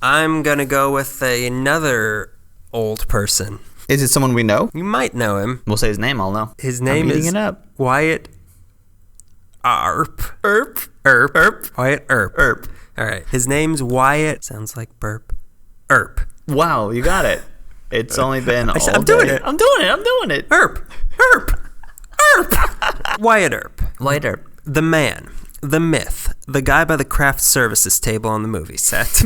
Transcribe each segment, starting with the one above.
I'm going to go with another old person. Is it someone we know? You might know him. We'll say his name, I'll know. His name is it up. Wyatt Earp. Earp. Wyatt Earp. Earp. All right. His name's Wyatt. Sounds like burp. Earp. Wow, you got it. It's only been all I'm doing day. it. I'm doing it. Earp. Wyatt Earp. Wyatt Earp. The man. The myth. The guy by the craft services table on the movie set.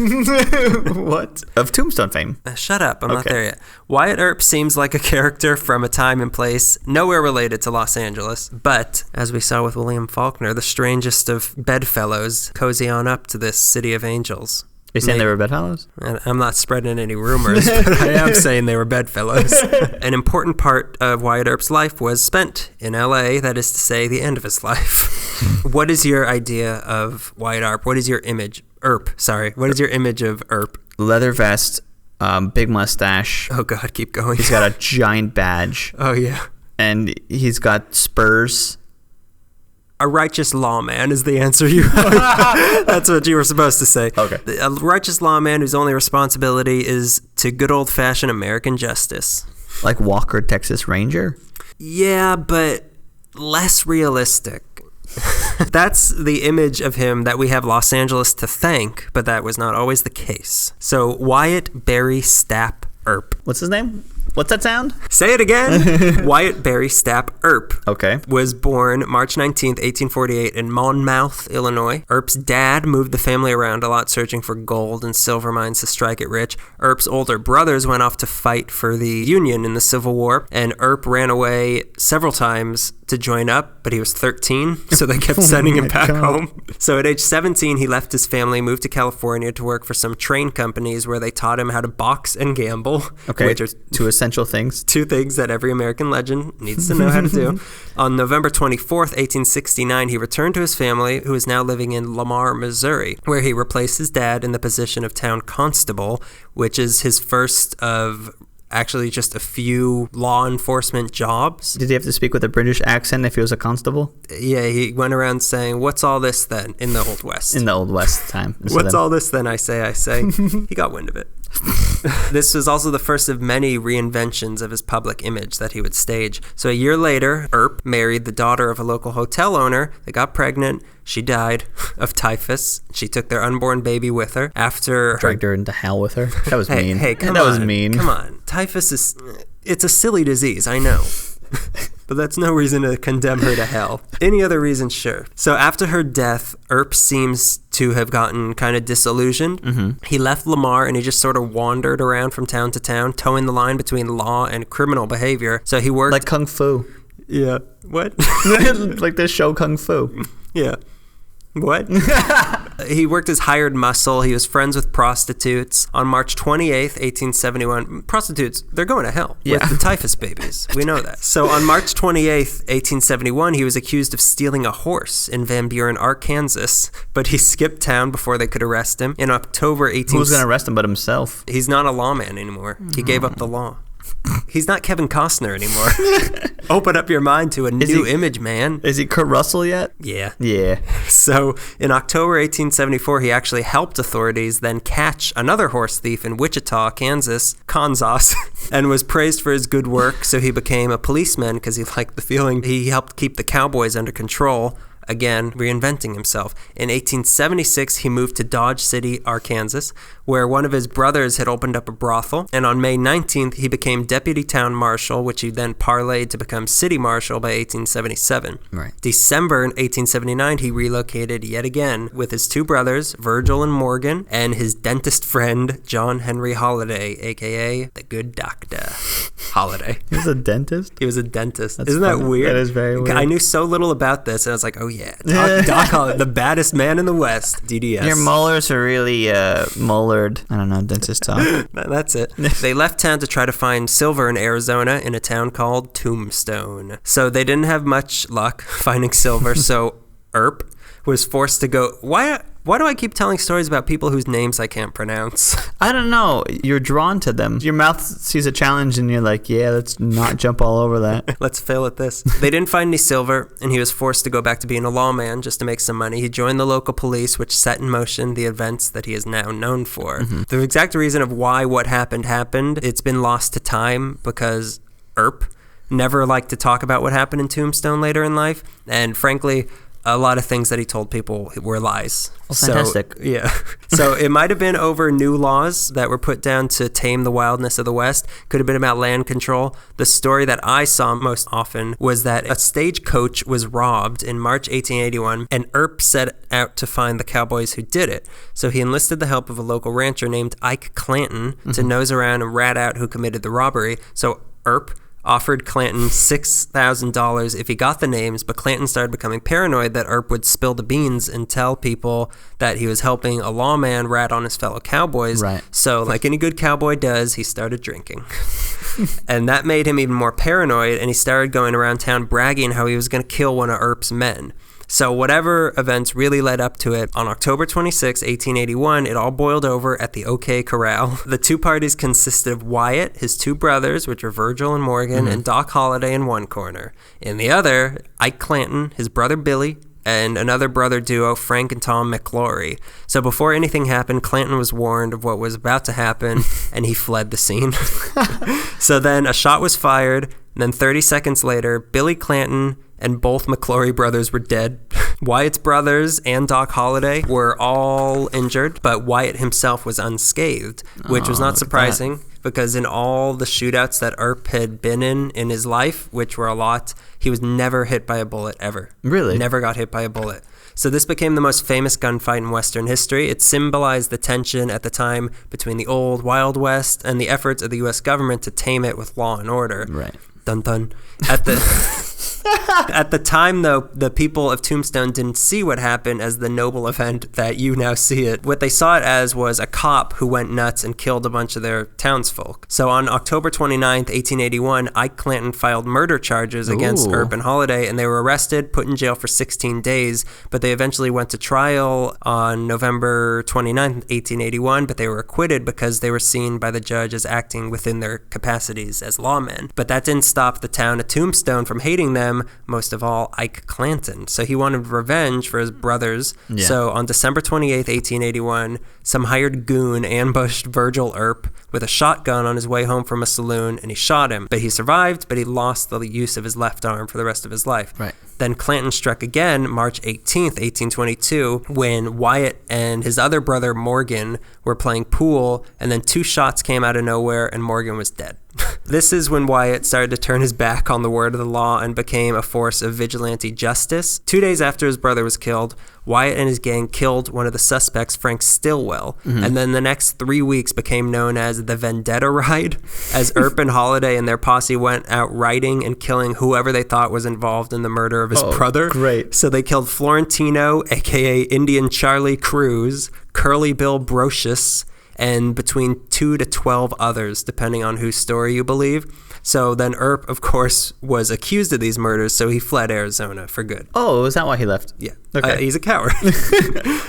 What? Of Tombstone fame. Shut up. I'm not there yet. Wyatt Earp seems like a character from a time and place nowhere related to Los Angeles. But, as we saw with William Faulkner, the strangest of bedfellows cozy on up to this city of angels. You're saying they were bedfellows? I'm not spreading any rumors, but I am saying they were bedfellows. An important part of Wyatt Earp's life was spent in L.A., that is to say, the end of his life. What is your idea of Wyatt Earp? What is your image? What is your image of Earp? Leather vest, big mustache. Oh, God, keep going. He's got a giant badge. Oh, yeah. And he's got spurs. A righteous lawman is the answer you That's what you were supposed to say. Okay. A righteous lawman whose only responsibility is to good old-fashioned American justice. Like Walker, Texas Ranger? Yeah, but less realistic. That's the image of him that we have Los Angeles to thank, but that was not always the case. So Wyatt Barry Stapp Earp. What's his name? What's that sound? Say it again. Wyatt Barry Stapp Earp. Okay. Was born March 19th, 1848 in Monmouth, Illinois. Earp's dad moved the family around a lot searching for gold and silver mines to strike it rich. Earp's older brothers went off to fight for the Union in the Civil War, and Earp ran away several times to join up, but he was 13, so they kept sending him back home. So at age 17, he left his family, moved to California to work for some train companies where they taught him how to box and gamble. Okay, which are two essential things. Two things that every American legend needs to know how to do. On November 24th, 1869, he returned to his family, who is now living in Lamar, Missouri, where he replaced his dad in the position of town constable, which is his first of actually just a few law enforcement jobs. Did he have to speak with a British accent if he was a constable? Yeah, he went around saying, "What's all this then?" in the Old West. In the Old West time. What's all this then, I say. He got wind of it. This was also the first of many reinventions of his public image that he would stage. So a year later, Earp married the daughter of a local hotel owner. They got pregnant. She died of typhus. She took their unborn baby with her. Dragged her into hell with her. That was mean. Hey, come on. That was mean. Come on. Typhus it's a silly disease, I know. But that's no reason to condemn her to hell. Any other reason, sure. So after her death, Earp seems to have gotten kind of disillusioned. Mm-hmm. He left Lamar and he just sort of wandered around from town to town, towing the line between law and criminal behavior. So he worked... Like Kung Fu. Yeah. What? Like this show Kung Fu. Yeah. What? He worked as hired muscle. He was friends with prostitutes. On March 28th, 1871, prostitutes, they're going to hell with the typhus babies. We know that. So on March 28th, 1871, he was accused of stealing a horse in Van Buren, Arkansas, but he skipped town before they could arrest him. In October 18... Who's going to arrest him but himself? He's not a lawman anymore. He gave up the law. He's not Kevin Costner anymore. Open up your mind to a new image, man. Is he Kurt Russell yet? Yeah. Yeah. So in October 1874, he actually helped authorities then catch another horse thief in Wichita, Kansas, and was praised for his good work. So he became a policeman because he liked the feeling. He helped keep the cowboys under control. Again, reinventing himself. In 1876, he moved to Dodge City, Arkansas, where one of his brothers had opened up a brothel. And on May 19th, he became deputy town marshal, which he then parlayed to become city marshal by 1877. Right. December 1879, he relocated yet again with his two brothers, Virgil and Morgan, and his dentist friend, John Henry Holliday, a.k.a. the Good Doctor Holliday. He was a dentist? He was a dentist. That's Isn't funny. that weird? That is very weird. I knew so little about this, and I was like, oh yeah, Doc Holliday, the baddest man in the West, DDS. Your molars are really molared. I don't know, dentist talk. That's it. They left town to try to find silver in Arizona in a town called Tombstone. So they didn't have much luck finding silver, so Earp was forced to go... Why do I keep telling stories about people whose names I can't pronounce? I don't know. You're drawn to them. Your mouth sees a challenge and you're like, yeah, let's not jump all over that. Let's fail at this. They didn't find any silver, and he was forced to go back to being a lawman just to make some money. He joined the local police, which set in motion the events that he is now known for. The exact reason of why what happened, it's been lost to time because Earp never liked to talk about what happened in Tombstone later in life, and frankly, a lot of things that he told people were lies. Well, fantastic. Yeah. So it might have been over new laws that were put down to tame the wildness of the West. Could have been about land control. The story that I saw most often was that a stagecoach was robbed in March 1881, and Earp set out to find the cowboys who did it. So he enlisted the help of a local rancher named Ike Clanton to nose around and rat out who committed the robbery. So Earp offered Clanton $6,000 if he got the names, but Clanton started becoming paranoid that Earp would spill the beans and tell people that he was helping a lawman rat on his fellow cowboys. Right. So, like any good cowboy does, he started drinking. And that made him even more paranoid, and he started going around town bragging how he was going to kill one of Earp's men. So whatever events really led up to it, on October 26, 1881, it all boiled over at the OK Corral. The two parties consisted of Wyatt, his two brothers, which were Virgil and Morgan, and Doc Holliday in one corner. In the other, Ike Clanton, his brother Billy, and another brother duo, Frank and Tom McClory. So before anything happened, Clanton was warned of what was about to happen, and he fled the scene. So then a shot was fired, and then 30 seconds later, Billy Clanton and both McClory brothers were dead. Wyatt's brothers and Doc Holliday were all injured, but Wyatt himself was unscathed, which was not surprising because in all the shootouts that Earp had been in his life, which were a lot, he was never hit by a bullet ever. Really? Never got hit by a bullet. So this became the most famous gunfight in Western history. It symbolized the tension at the time between the old Wild West and the efforts of the U.S. government to tame it with law and order. Right. Dun dun. At the time, though, the people of Tombstone didn't see what happened as the noble event that you now see it. What they saw it as was a cop who went nuts and killed a bunch of their townsfolk. So on October 29th, 1881, Ike Clanton filed murder charges against Earp and Holliday, and they were arrested, put in jail for 16 days, but they eventually went to trial on November 29th, 1881, but they were acquitted because they were seen by the judge as acting within their capacities as lawmen. But that didn't stop the town of Tombstone from hating them, most of all Ike Clanton. So he wanted revenge for his brothers. Yeah. So on December 28th, 1881, some hired goon ambushed Virgil Earp with a shotgun on his way home from a saloon, and he shot him. But he survived, but he lost the use of his left arm for the rest of his life. Right. Then Clanton struck again March 18th, 1822, when Wyatt and his other brother Morgan were playing pool, and then two shots came out of nowhere, and Morgan was dead. This is when Wyatt started to turn his back on the word of the law and became a force of vigilante justice. 2 days after his brother was killed, Wyatt and his gang killed one of the suspects, Frank Stillwell, and then the next 3 weeks became known as the Vendetta Ride, as Earp and Holliday and their posse went out riding and killing whoever they thought was involved in the murder of his brother. Great. So they killed Florentino, a.k.a. Indian Charlie Cruz, Curly Bill Brocious, and between 2 to 12 others, depending on whose story you believe. So then Earp, of course, was accused of these murders, so he fled Arizona for good. Oh, is that why he left? Yeah. Okay. He's a coward.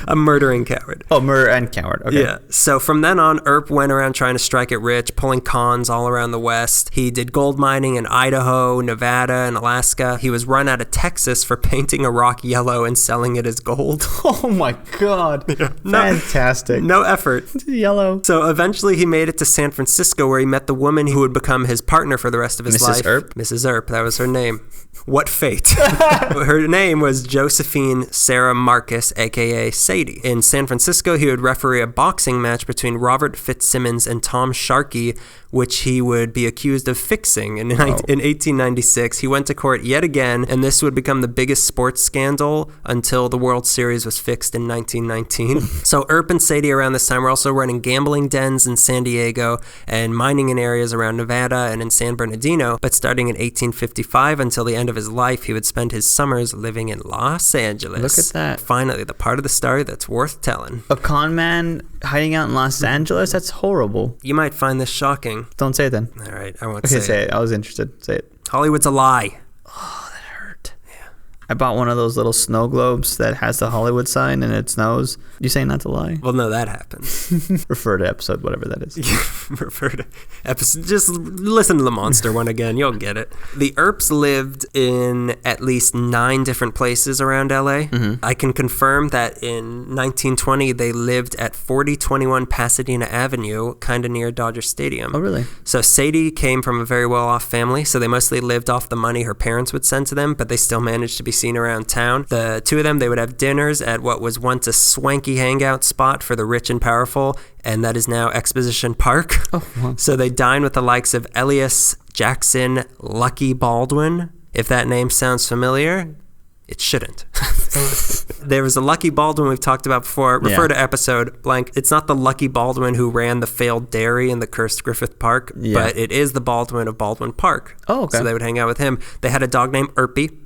A murdering coward. Oh, murder and coward. Okay. Yeah. So from then on, Earp went around trying to strike it rich, pulling cons all around the West. He did gold mining in Idaho, Nevada, and Alaska. He was run out of Texas for painting a rock yellow and selling it as gold. Oh my God. Yeah. Fantastic. No effort. Yellow. So eventually he made it to San Francisco, where he met the woman who would become his partner for the rest of his life. Mrs. Earp? Mrs. Earp, that was her name. What fate. Her name was Josephine Sarah Marcus, a.k.a. Sadie. In San Francisco, he would referee a boxing match between Robert Fitzsimmons and Tom Sharkey, which he would be accused of fixing. And in 1896, he went to court yet again, and this would become the biggest sports scandal until the World Series was fixed in 1919. So Earp and Sadie around this time were also running gambling dens in San Diego and mining in areas around Nevada and in San Bernardino. But starting in 1855 until the end of his life, he would spend his summers living in Los Angeles. Look at that. Finally, the part of the story that's worth telling. A con man hiding out in Los Angeles? That's horrible. You might find this shocking. Don't say it then. All right, I won't Okay, say it. I was interested. Say it. Hollywood's a lie. Oh, that hurt. Yeah. I bought one of those little snow globes that has the Hollywood sign and it snows. You saying not to lie? Well, no, that happens. Refer to episode, whatever that is. Refer to episode. Just listen to the monster one again. You'll get it. The Earps lived in at least 9 different places around LA. I can confirm that in 1920 they lived at 4021 Pasadena Avenue, kind of near Dodger Stadium. Oh, really? So Sadie came from a very well-off family, so they mostly lived off the money her parents would send to them, but they still managed to be seen around town. The two of them, they would have dinners at what was once a swanky hangout spot for the rich and powerful, and that is now Exposition Park. Oh, wow. So they dine with the likes of Elias Jackson, Lucky Baldwin. If that name sounds familiar, it shouldn't. There was a Lucky Baldwin we've talked about before. Refer to episode blank. It's not the Lucky Baldwin who ran the failed dairy in the cursed Griffith Park, but it is the Baldwin of Baldwin Park. Oh, okay. So they would hang out with him. They had a dog named Earpy.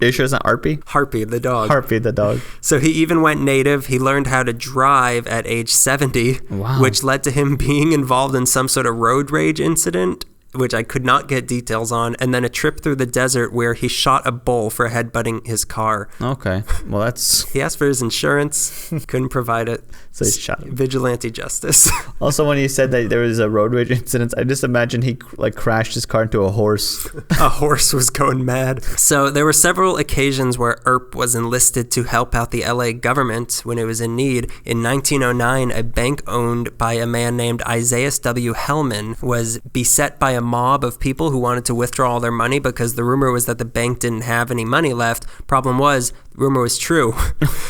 Are you sure it's not Arpy? Harpy, the dog. Harpy, the dog. So he even went native. He learned how to drive at age 70, which led to him being involved in some sort of road rage incident, which I could not get details on, and then a trip through the desert where he shot a bull for headbutting his car. Okay. Well, that's... He asked for his insurance, couldn't provide it. So he shot him. Vigilante justice. Also, when you said that there was a road rage incident, I just imagined he crashed his car into a horse. A horse was going mad. So there were several occasions where Earp was enlisted to help out the LA government when it was in need. In 1909, a bank owned by a man named Isaiah W. Hellman was beset by a mob of people who wanted to withdraw all their money because the rumor was that the bank didn't have any money left. Problem was, rumor was true.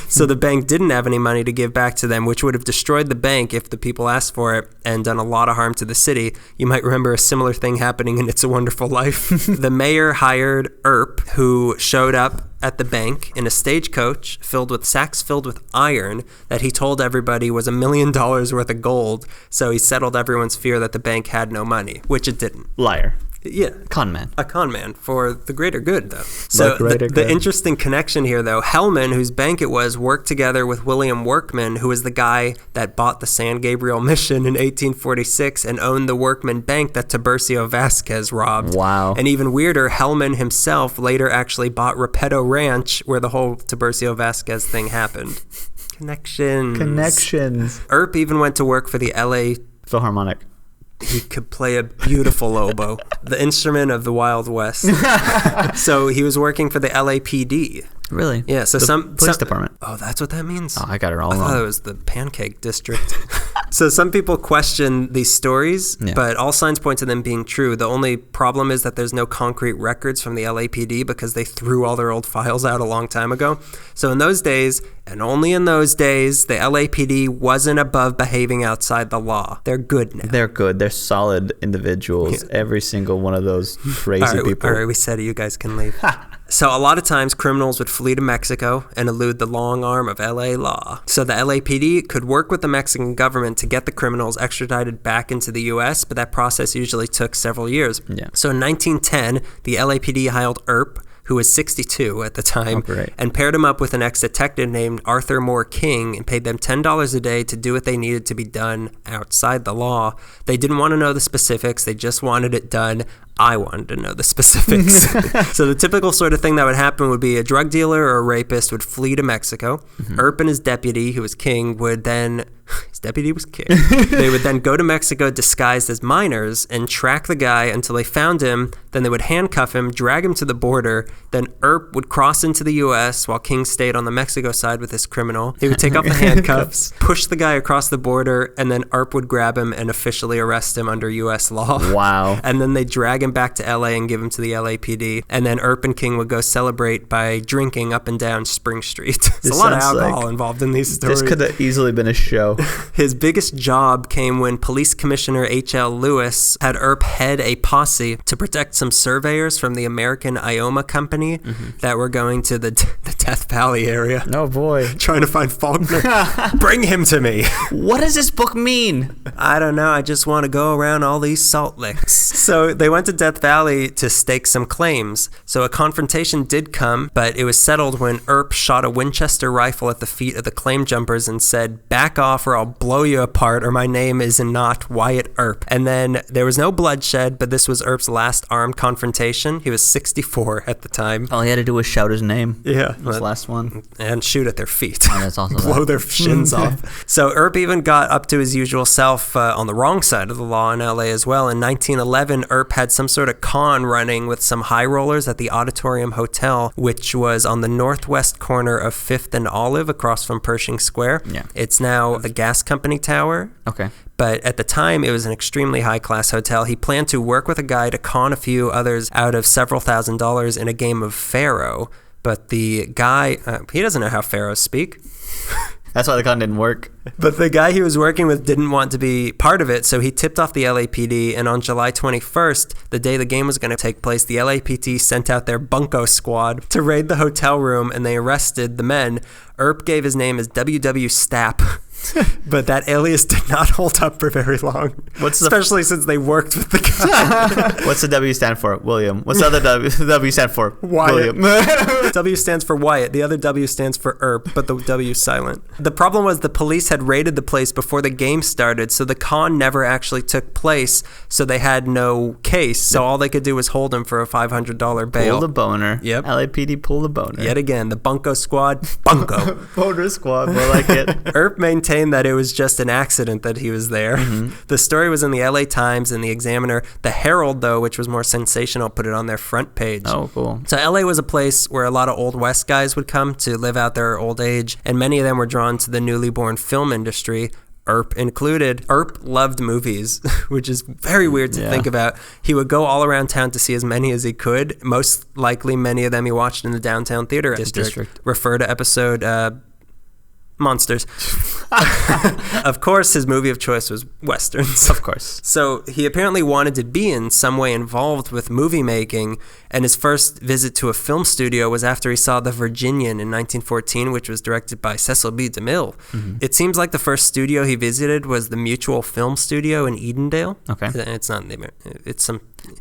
So the bank didn't have any money to give back to them, which would have destroyed the bank if the people asked for it and done a lot of harm to the city. You might remember a similar thing happening in It's a Wonderful Life. The mayor hired Earp, who showed up at the bank in a stagecoach filled with sacks filled with iron that he told everybody was $1 million worth of gold. So he settled everyone's fear that the bank had no money, which it didn't. Liar. Yeah. Con man. A con man for the greater good, though. So the the interesting connection here, though, Hellman, whose bank it was, worked together with William Workman, who was the guy that bought the San Gabriel Mission in 1846 and owned the Workman Bank that Tiburcio Vasquez robbed. Wow. And even weirder, Hellman himself later actually bought Repetto Ranch, where the whole Tiburcio Vasquez thing happened. Connections. Earp even went to work for the LA Philharmonic. He could play a beautiful oboe, the instrument of the Wild West. So he was working for the LAPD. Really? Yeah. So the police department. Oh, that's what that means? Oh, I got it all wrong. I thought it was the Pancake District. So some people question these stories, but all signs point to them being true. The only problem is that there's no concrete records from the LAPD because they threw all their old files out a long time ago. So in those days, and only in those days, the LAPD wasn't above behaving outside the law. They're good now. They're good. They're solid individuals. Yeah. Every single one of those crazy people. All right, we said it. You guys can leave. So a lot of times criminals would flee to Mexico and elude the long arm of LA law. So the LAPD could work with the Mexican government to get the criminals extradited back into the U.S., but that process usually took several years. Yeah. So in 1910, the LAPD hired Earp, who was 62 at the time, and paired him up with an ex-detective named Arthur Moore King and paid them $10 a day to do what they needed to be done outside the law. They didn't want to know the specifics. They just wanted it done. I wanted to know the specifics. So the typical sort of thing that would happen would be a drug dealer or a rapist would flee to Mexico. Earp and his deputy, who was King, would then... His deputy was King. They would then go to Mexico disguised as minors and track the guy until they found him. Then they would handcuff him, drag him to the border. Then Earp would cross into the U.S. while King stayed on the Mexico side with this criminal. He would take off the handcuffs, push the guy across the border, and then Earp would grab him and officially arrest him under U.S. law. Wow. And then they'd drag him back to L.A. and give him to the LAPD. And then Earp and King would go celebrate by drinking up and down Spring Street. There's a lot of alcohol involved in these stories. This could have easily been a show. His biggest job came when Police Commissioner H.L. Lewis had Earp head a posse to protect some surveyors from the American Ioma Company that were going to the Death Valley area. Oh, boy. Trying to find Faulkner. Bring him to me. What does this book mean? I don't know. I just want to go around all these salt licks. So they went to to Death Valley to stake some claims. So a confrontation did come, but it was settled when Earp shot a Winchester rifle at the feet of the claim jumpers and said, "Back off or I'll blow you apart, or my name is not Wyatt Earp." And then there was no bloodshed, but this was Earp's last armed confrontation. He was 64 at the time. All he had to do was shout his name. Yeah. This last one. And shoot at their feet. Oh, that's also blow their shins off. So Earp even got up to his usual self on the wrong side of the law in LA as well. In 1911, Earp had some sort of con running with some high rollers at the Auditorium Hotel, which was on the northwest corner of 5th and Olive across from Pershing Square. Yeah. It's now the gas company tower. Okay. But at the time, it was an extremely high-class hotel. He planned to work with a guy to con a few others out of several $1,000s in a game of Pharaoh. But the guy, he doesn't know how pharaohs speak. That's why the con didn't work. But the guy he was working with didn't want to be part of it, so he tipped off the LAPD, and on July 21st, the day the game was going to take place, the LAPD sent out their bunco squad to raid the hotel room, and they arrested the men. Earp gave his name as W.W. Stapp, but that alias did not hold up for very long, especially since they worked with the guy. What's the W stand for? William. What's the other W stand for? Wyatt. William. W stands for Wyatt. The other W stands for Earp, but the W is silent. The problem was the police had raided the place before the game started, so the con never actually took place, so they had no case. So all they could do was hold him for a $500 bail. Pull the boner. Yep. LAPD pull the boner. Yet again, the bunco squad, bunco. Boner squad, more like it. Earp maintained that it was just an accident that he was there. Mm-hmm. The story was in the LA Times and the Examiner. The Herald, though, which was more sensational, put it on their front page. Oh, cool. So LA was a place where a lot of Old West guys would come to live out their old age, and many of them were drawn to the newly born film industry, Earp included. Earp loved movies, which is very weird to think about. He would go all around town to see as many as he could. Most likely, many of them he watched in the downtown theater district. Refer to episode Monsters. Of course, his movie of choice was Westerns. Of course. So he apparently wanted to be in some way involved with movie making, and his first visit to a film studio was after he saw The Virginian in 1914, which was directed by Cecil B. DeMille. Mm-hmm. It seems like the first studio he visited was the Mutual Film Studio in Edendale. Okay. It's not,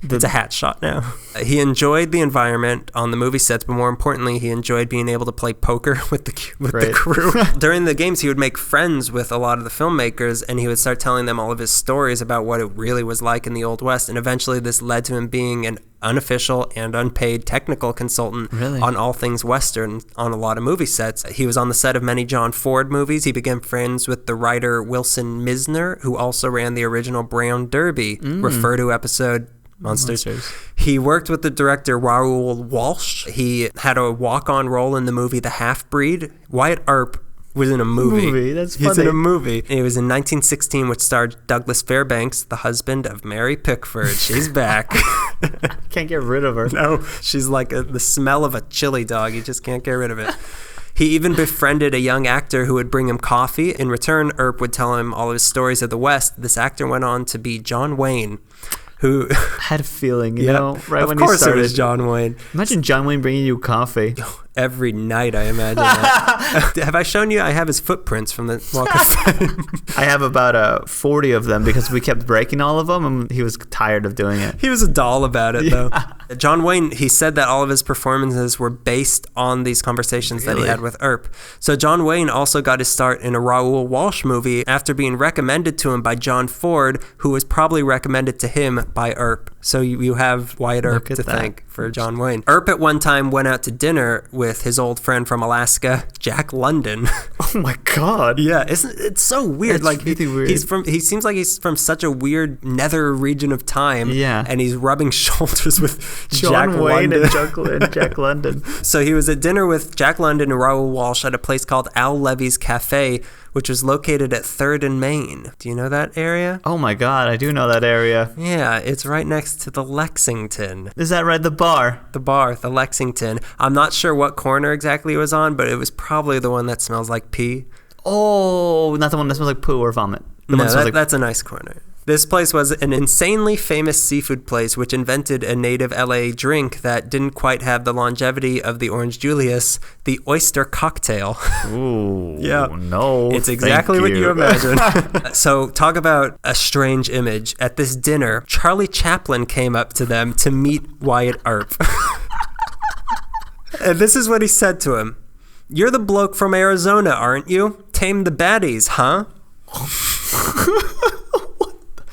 it's a hat shot now. He enjoyed the environment on the movie sets, but more importantly, he enjoyed being able to play poker with the crew. During the games, he would make friends with a lot of the filmmakers, and he would start telling them all of his stories about what it really was like in the Old West, and eventually this led to him being an unofficial and unpaid technical consultant on all things Western on a lot of movie sets. He was on the set of many John Ford movies. He became friends with the writer Wilson Misner, who also ran the original Brown Derby. Refer to episode Monsters. He worked with the director Raoul Walsh. He had a walk-on role in the movie The Half-Breed. Wyatt Earp was in a movie. That's funny. He's in a movie. It was in 1916, which starred Douglas Fairbanks, the husband of Mary Pickford. She's back. Can't get rid of her. No, she's like the smell of a chili dog. You just can't get rid of it. He even befriended a young actor who would bring him coffee. In return, Earp would tell him all of his stories of the West. This actor went on to be John Wayne, who I had a feeling, you know, right when he started. Of course it was John Wayne. Imagine John Wayne bringing you coffee. Every night, I imagine that. Have I shown you? I have his footprints from the Walk of Fame. I have about 40 of them because we kept breaking all of them, and he was tired of doing it. He was a doll about it, though. John Wayne, he said that all of his performances were based on these conversations that he had with Earp. So John Wayne also got his start in a Raoul Walsh movie after being recommended to him by John Ford, who was probably recommended to him by Earp. So you have Wyatt Earp to thank for John Wayne. Earp at one time went out to dinner with his old friend from Alaska, Jack London. Oh my God! Yeah, it's so weird. It's like really weird. He seems like he's from such a weird nether region of time. Yeah, and he's rubbing shoulders with John Wayne and Jack London. So he was at dinner with Jack London and Raoul Walsh at a place called Al Levy's Cafe, which was located at 3rd and Main. Do you know that area? Oh my God, I do know that area. Yeah, it's right next to the Lexington. Is that right? The bar, the Lexington. I'm not sure what corner exactly it was on, but it was probably the one that smells like pee. Oh, not the one that smells like poo or vomit. No, that's a nice corner. This place was an insanely famous seafood place which invented a native LA drink that didn't quite have the longevity of the Orange Julius, the oyster cocktail. Ooh, yeah. No, it's exactly what you imagine. So talk about a strange image. At this dinner, Charlie Chaplin came up to them to meet Wyatt Earp. And this is what he said to him. "You're the bloke from Arizona, aren't you? Tame the baddies, huh?"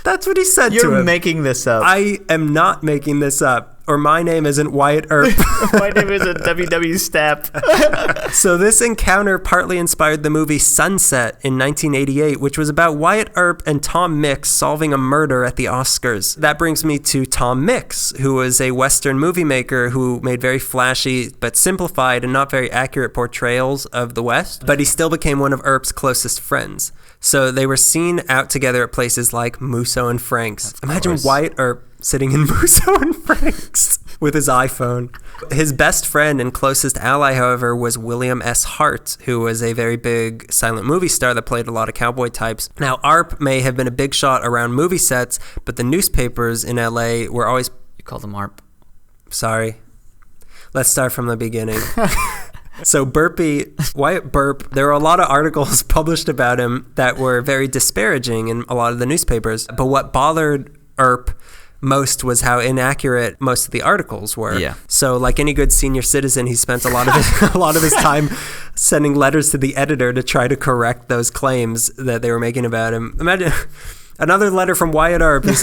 That's what he said to him. You're making this up. I am not making this up. Or my name isn't Wyatt Earp. My name isn't WW Stapp. So this encounter partly inspired the movie Sunset in 1988, which was about Wyatt Earp and Tom Mix solving a murder at the Oscars. That brings me to Tom Mix, who was a Western movie maker who made very flashy but simplified and not very accurate portrayals of the West. But he still became one of Earp's closest friends. So they were seen out together at places like Musso and Frank's. Imagine Wyatt Earp sitting in Musso and Frank's with his iPhone. His best friend and closest ally, however, was William S. Hart, who was a very big silent movie star that played a lot of cowboy types. Now, Earp may have been a big shot around movie sets, but the newspapers in LA were always... You call them Arp. Sorry. Let's start from the beginning. So Wyatt Burp, there were a lot of articles published about him that were very disparaging in a lot of the newspapers. But what bothered Earp most was how inaccurate most of the articles were. Yeah. So like any good senior citizen, he spent a lot of his time sending letters to the editor to try to correct those claims that they were making about him. Imagine another letter from Wyatt Earp. He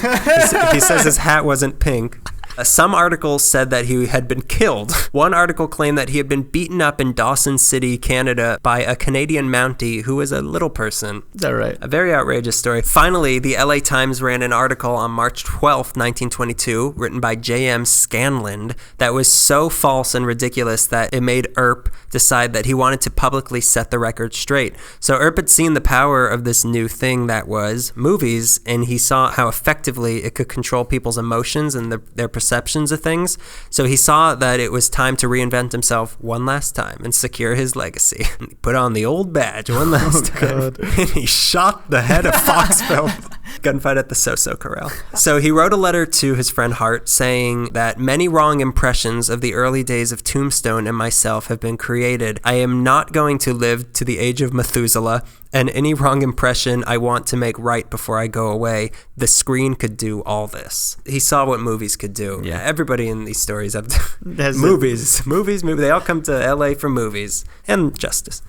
says his hat wasn't pink. Some articles said that he had been killed. One article claimed that he had been beaten up in Dawson City, Canada, by a Canadian Mountie who was a little person. Is that right? A very outrageous story. Finally, the LA Times ran an article on March 12th, 1922, written by J.M. Scanlon, that was so false and ridiculous that it made Earp decide that he wanted to publicly set the record straight. So Earp had seen the power of this new thing that was movies, and he saw how effectively it could control people's emotions and their perceptions of things. So he saw that it was time to reinvent himself one last time and secure his legacy. He put on the old badge one last time. And he shot the head of Foxville. Gunfight at the So-So Corral. So he wrote a letter to his friend Hart saying that many wrong impressions of the early days of Tombstone and myself have been created. I am not going to live to the age of Methuselah, and any wrong impression I want to make right before I go away. The screen could do all this. He saw what movies could do. Yeah. Everybody in these stories have movies. They all come to LA for movies and justice.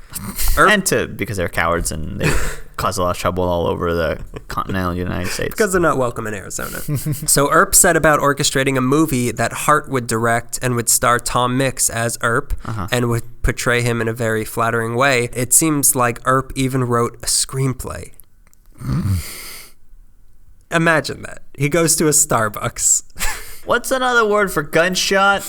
Because they're cowards and they cause a lot of trouble all over the continental United States. Because they're not welcome in Arizona. So Earp set about orchestrating a movie that Hart would direct and would star Tom Mix as Earp and would portray him in a very flattering way. It seems like Earp even wrote a screenplay. Imagine that. He goes to a Starbucks. What's another word for gunshot?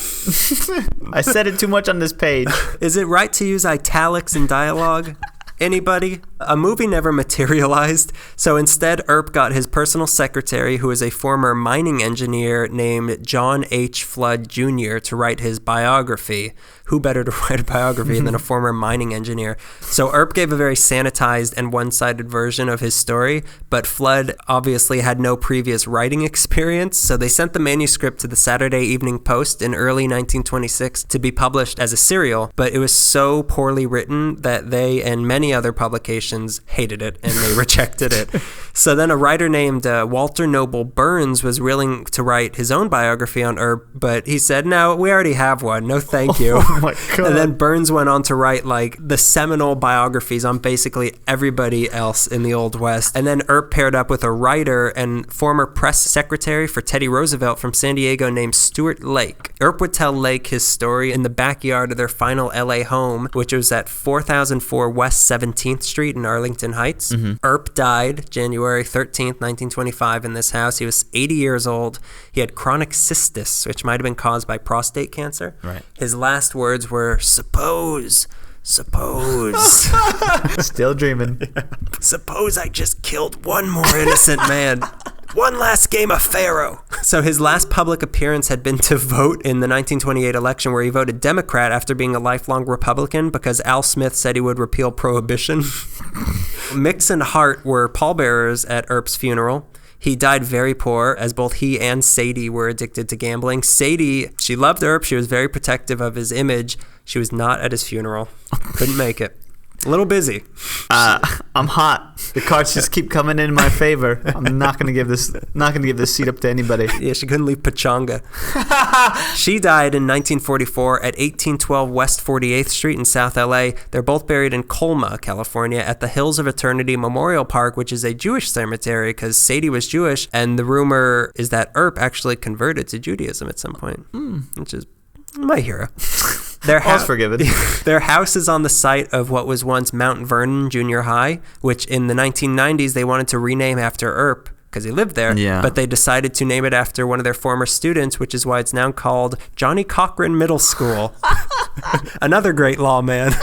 I said it too much on this page. Is it right to use italics in dialogue? Anybody? A movie never materialized, so instead Earp got his personal secretary, who is a former mining engineer named John H. Flood Jr., to write his biography. Who better to write a biography than a former mining engineer? So Earp gave a very sanitized and one-sided version of his story, but Flood obviously had no previous writing experience, so they sent the manuscript to the Saturday Evening Post in early 1926 to be published as a serial, but it was so poorly written that they and many other publications hated it and they rejected it. So then a writer named Walter Noble Burns was willing to write his own biography on Earp, but he said, no, we already have one. No, thank you. Oh my God. And then Burns went on to write like the seminal biographies on basically everybody else in the Old West. And then Earp paired up with a writer and former press secretary for Teddy Roosevelt from San Diego named Stuart Lake. Earp would tell Lake his story in the backyard of their final LA home, which was at 4004 West 17th Street in Arlington Heights. Earp died January 13th, 1925 in this house. He was 80 years old. He had chronic cystis, which might have been caused by prostate cancer. Right. His last words were, suppose. Still dreaming. Suppose I just killed one more innocent man. One last game of Pharaoh. So his last public appearance had been to vote in the 1928 election, where he voted Democrat after being a lifelong Republican because Al Smith said he would repeal prohibition. Mix and Hart were pallbearers at Earp's funeral. He died very poor, as both he and Sadie were addicted to gambling. Sadie, she loved Earp. She was very protective of his image. She was not at his funeral. Couldn't make it. A little busy. I'm hot. The cards just keep coming in my favor. I'm not gonna give this seat up to anybody. Yeah, she couldn't leave Pachanga. She died in 1944 at 1812 West 48th Street in South LA. They're both buried in Colma, California, at the Hills of Eternity Memorial Park, which is a Jewish cemetery because Sadie was Jewish, and the rumor is that Earp actually converted to Judaism at some point, which is my hero. All's forgiven. Their house is on the site of what was once Mount Vernon Junior High, which in the 1990s they wanted to rename after Earp because he lived there, but they decided to name it after one of their former students, which is why it's now called Johnny Cochran Middle School. Another great lawman.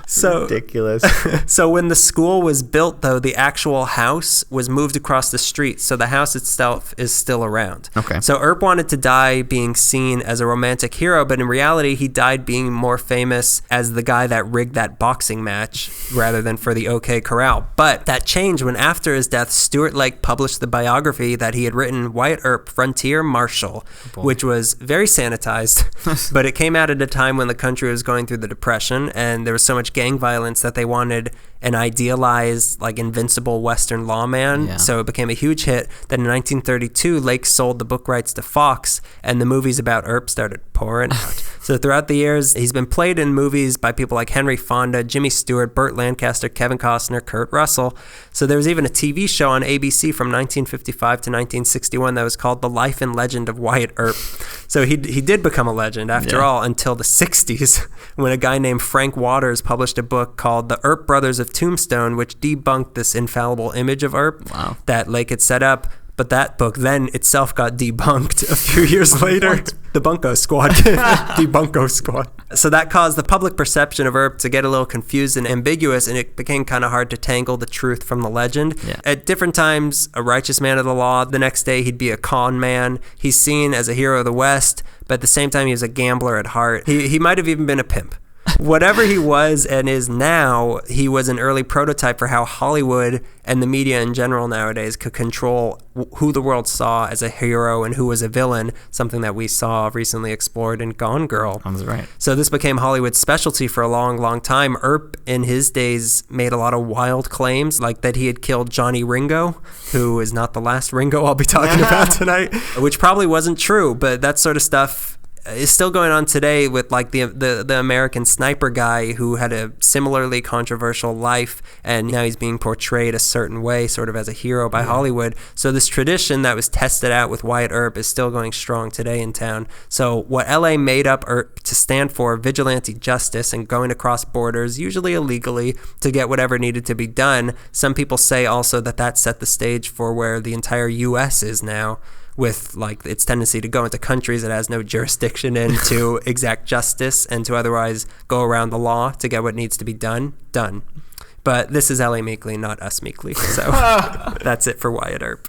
So ridiculous. So when the school was built, though, the actual house was moved across the street, so the house itself is still around. Okay. So Earp wanted to die being seen as a romantic hero, but in reality, he died being more famous as the guy that rigged that boxing match rather than for the OK Corral. But that changed when, after his death, Stuart Lake published the biography that he had written, Wyatt Earp, Frontier Marshal, which was very sanitized, but it came out at a time when the country was going through the Depression, and there was so much gang violence that they wanted an idealized, like, invincible Western lawman. So it became a huge hit. Then in 1932, Lake sold the book rights to Fox, and the movies about Earp started pouring out. So throughout the years, he's been played in movies by people like Henry Fonda, Jimmy Stewart, Burt Lancaster, Kevin Costner, Kurt Russell. So there was even a TV show on ABC from 1955 to 1961 that was called The Life and Legend of Wyatt Earp. So he did become a legend, after all, until the 60s, when a guy named Frank Waters published a book called The Earp Brothers of Tombstone, which debunked this infallible image of Earp that Lake had set up. But that book then itself got debunked a few years later. The Bunko Squad. Debunko Squad. So that caused the public perception of Earp to get a little confused and ambiguous, and it became kind of hard to tangle the truth from the legend. At different times, a righteous man of the law. The next day, he'd be a con man. He's seen as a hero of the West, but at the same time, he was a gambler at heart. He might have even been a pimp. Whatever he was and is now, he was an early prototype for how Hollywood and the media in general nowadays could control who the world saw as a hero and who was a villain, something that we saw recently explored in Gone Girl. That's right. So this became Hollywood's specialty for a long, long time. Earp, in his days, made a lot of wild claims, like that he had killed Johnny Ringo, who is not the last Ringo I'll be talking about tonight, which probably wasn't true, but that sort of stuff is still going on today with, like, the American Sniper guy who had a similarly controversial life, and now he's being portrayed a certain way, sort of as a hero by Hollywood. So this tradition that was tested out with Wyatt Earp is still going strong today in town. So what LA made up Earp to stand for, vigilante justice and going across borders, usually illegally, to get whatever needed to be done. Some people say also that set the stage for where the entire U.S. is now, with, like, its tendency to go into countries it has no jurisdiction in to exact justice and to otherwise go around the law to get what needs to be done. But this is L.A. Meekly, not us Meekly. So that's it for Wyatt Earp.